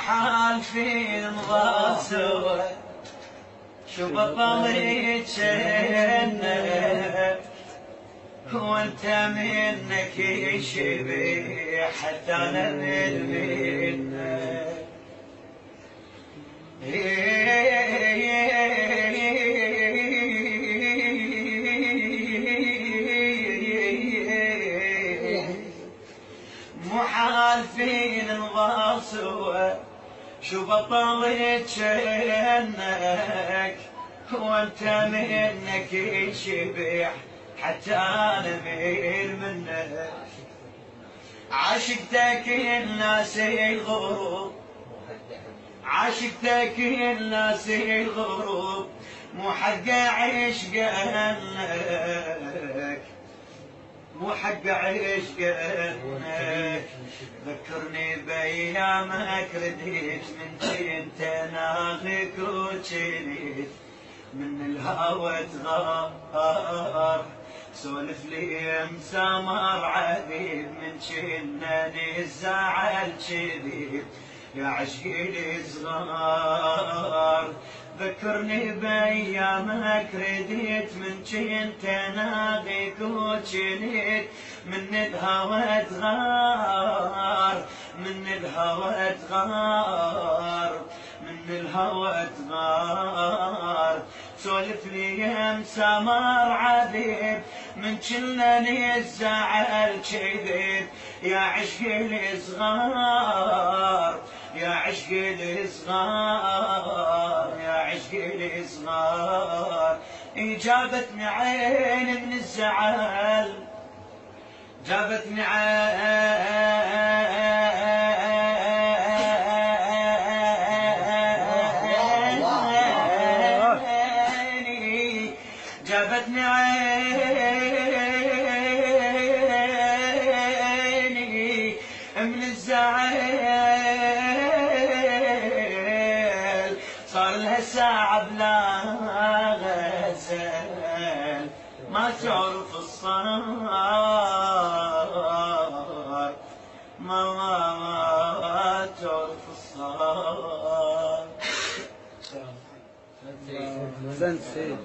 محال في نظل سوا شوف الضمير جنة وانت منك يشبه حتى انا منك محال فينا نظل سوا شوف الطليت شنك وانت منك يشبح حتى انا ميل منك عاشقتك الناس الغروب عاشقتك الناس الغروب مو حق عشقك مو حق عشقك ذكرني بايامك رديت من كنت ناغيك وجنيت من الهوى تغار سولف لي مسامر عذيب من كنني الزعل شديد يا عشقي الصغار ذكرني بايامك رديت من كنت ناغيك وجنيت من الهوى تغار من الهوى تغار من الهوى تغار سولف لي مسامر عذيب من كنني الزعل كذب يا عشقي الصغار يا عشقي الصغار يا عشقي الصغار جابتني عين من الزعل جابتني عيني جابتني عيني من الزعل صار لها ساعة بلا غزل ما تعرف الصار ما تعرف الصار. أحسنت سيد.